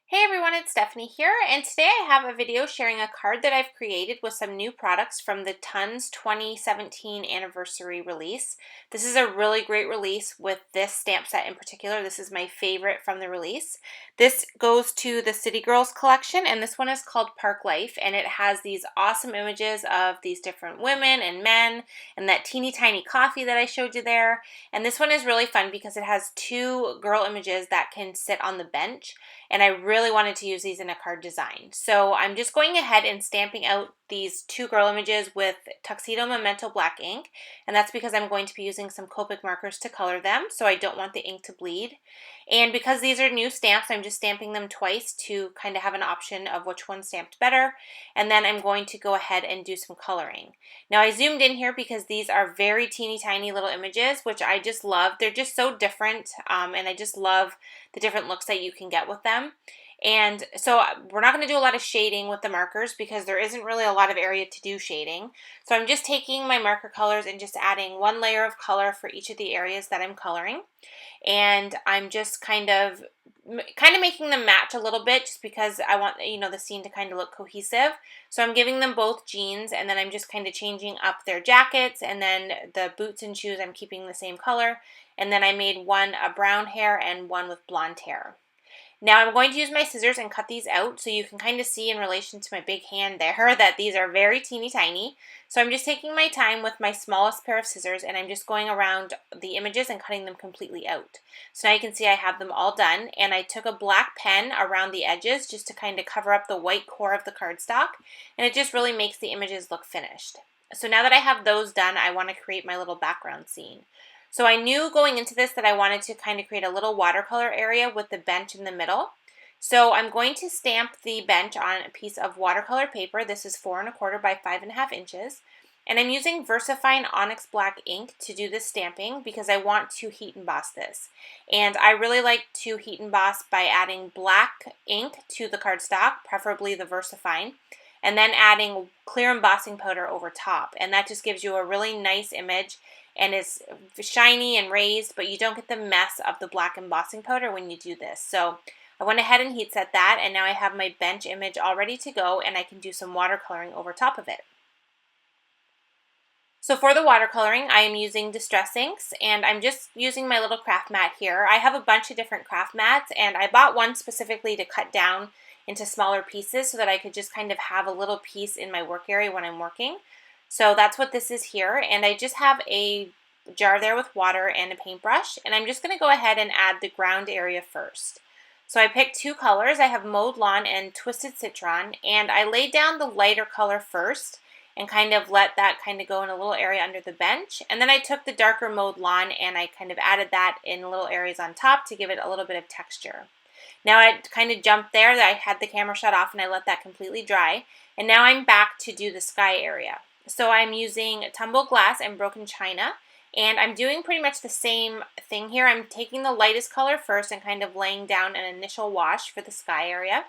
Hey everyone, it's Stephanie here, and today I have a video sharing a card that I've created with some new products from the Tons 2017 anniversary release. This is a really great release with this stamp set in particular. This is my favorite from the release. This goes to the City Girls collection, and this one is called Park Life, and it has these awesome images of these different women and men and that teeny tiny coffee that I showed you there. And this one is really fun because it has two girl images that can sit on the bench, and I really wanted to use these in a card design. So I'm just going ahead and stamping out these two girl images with Tuxedo Memento black ink, and that's because I'm going to be using some Copic markers to color them, so I don't want the ink to bleed. And because these are new stamps, I'm just stamping them twice to kind of have an option of which one stamped better, and then I'm going to go ahead and do some coloring. Now I zoomed in here because these are very teeny tiny little images, which I just love. They're just so different, and I just love the different looks that you can get with them. And so we're not going to do a lot of shading with the markers because there isn't really a lot of area to do shading. So I'm just taking my marker colors and just adding one layer of color for each of the areas that I'm coloring. And I'm just kind of making them match a little bit just because I want, the scene to kind of look cohesive. So I'm giving them both jeans, and then I'm just kind of changing up their jackets, and then the boots and shoes I'm keeping the same color. And then I made one a brown hair and one with blonde hair. Now I'm going to use my scissors and cut these out so you can kind of see in relation to my big hand there that these are very teeny tiny. So I'm just taking my time with my smallest pair of scissors, and I'm just going around the images and cutting them completely out. So now you can see I have them all done, and I took a black pen around the edges just to kind of cover up the white core of the cardstock, and it just really makes the images look finished. So now that I have those done, I want to create my little background scene. So I knew going into this that I wanted to kind of create a little watercolor area with the bench in the middle. So I'm going to stamp the bench on a piece of watercolor paper. This is 4 1/4 by 5.5 inches. And I'm using VersaFine Onyx Black ink to do this stamping because I want to heat emboss this. And I really like to heat emboss by adding black ink to the cardstock, preferably the VersaFine, and then adding clear embossing powder over top. And that just gives you a really nice image, and it's shiny and raised, but you don't get the mess of the black embossing powder when you do this. So I went ahead and heat set that, and now I have my bench image all ready to go, and I can do some watercoloring over top of it. So for the watercoloring, I am using Distress Inks, and I'm just using my little craft mat here. I have a bunch of different craft mats, and I bought one specifically to cut down into smaller pieces so that I could just kind of have a little piece in my work area when I'm working. So that's what this is here, and I just have a jar there with water and a paintbrush, and I'm just going to go ahead and add the ground area first. So I picked two colors. I have Mowed Lawn and Twisted Citron, and I laid down the lighter color first and kind of let that kind of go in a little area under the bench. And then I took the darker Mowed Lawn and I kind of added that in little areas on top to give it a little bit of texture. Now I kind of jumped there. I had the camera shut off and I let that completely dry. And now I'm back to do the sky area. So I'm using Tumbled Glass and Broken China, and I'm doing pretty much the same thing here. I'm taking the lightest color first and kind of laying down an initial wash for the sky area.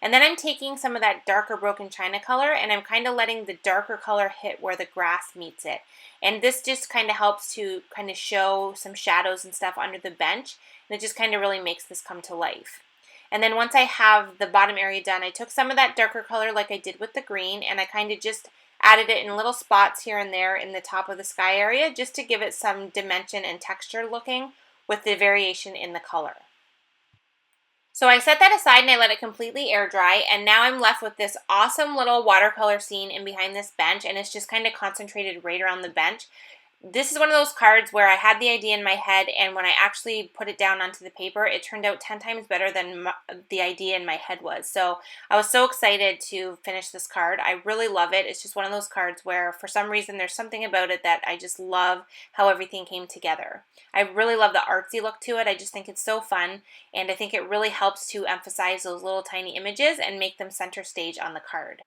And then I'm taking some of that darker Broken China color, and I'm kind of letting the darker color hit where the grass meets it. And this just kind of helps to kind of show some shadows and stuff under the bench, and it just kind of really makes this come to life. And then once I have the bottom area done, I took some of that darker color like I did with the green, and I kind of just added it in little spots here and there in the top of the sky area just to give it some dimension and texture looking with the variation in the color. So I set that aside and I let it completely air dry, and now I'm left with this awesome little watercolor scene in behind this bench, and it's just kind of concentrated right around the bench. This is one of those cards where I had the idea in my head, and when I actually put it down onto the paper, it turned out 10 times better than the idea in my head was. So I was so excited to finish this card. I really love it. It's just one of those cards where for some reason there's something about it that I just love how everything came together. I really love the artsy look to it. I just think it's so fun, and I think it really helps to emphasize those little tiny images and make them center stage on the card.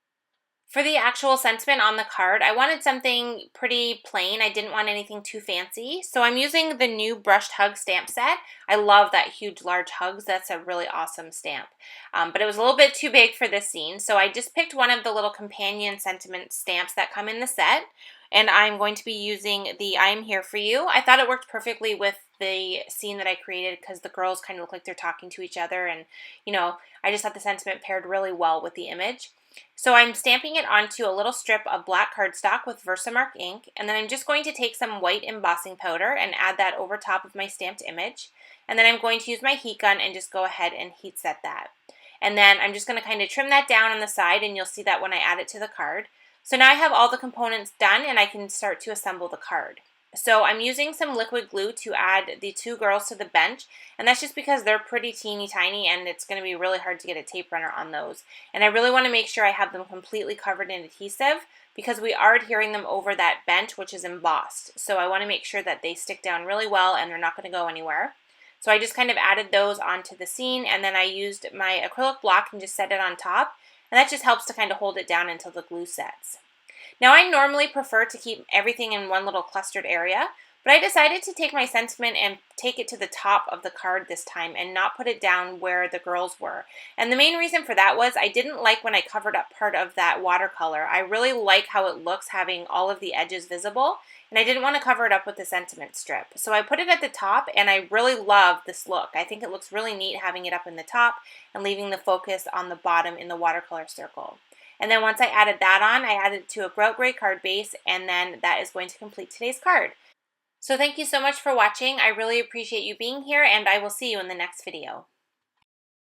For the actual sentiment on the card, I wanted something pretty plain. I didn't want anything too fancy. So I'm using the new Brushed Hug stamp set. I love that huge, large hugs. That's a really awesome stamp. But it was a little bit too big for this scene. So I just picked one of the little companion sentiment stamps that come in the set. And I'm going to be using the I'm Here For You. I thought it worked perfectly with the scene that I created because the girls kind of look like they're talking to each other, and I just thought the sentiment paired really well with the image. So I'm stamping it onto a little strip of black cardstock with Versamark ink, and then I'm just going to take some white embossing powder and add that over top of my stamped image. And then I'm going to use my heat gun and just go ahead and heat set that. And then I'm just going to kind of trim that down on the side, and you'll see that when I add it to the card. So now I have all the components done, and I can start to assemble the card. So I'm using some liquid glue to add the two girls to the bench, and that's just because they're pretty teeny tiny and it's going to be really hard to get a tape runner on those. And I really want to make sure I have them completely covered in adhesive because we are adhering them over that bench, which is embossed. So I want to make sure that they stick down really well and they're not going to go anywhere. So I just kind of added those onto the scene, and then I used my acrylic block and just set it on top, and that just helps to kind of hold it down until the glue sets. Now, I normally prefer to keep everything in one little clustered area, but I decided to take my sentiment and take it to the top of the card this time and not put it down where the girls were. And the main reason for that was I didn't like when I covered up part of that watercolor. I really like how it looks having all of the edges visible, and I didn't want to cover it up with the sentiment strip. So I put it at the top, and I really love this look. I think it looks really neat having it up in the top and leaving the focus on the bottom in the watercolor circle. And then once I added that on, I added it to a grout gray card base, and then that is going to complete today's card. So thank you so much for watching. I really appreciate you being here, and I will see you in the next video.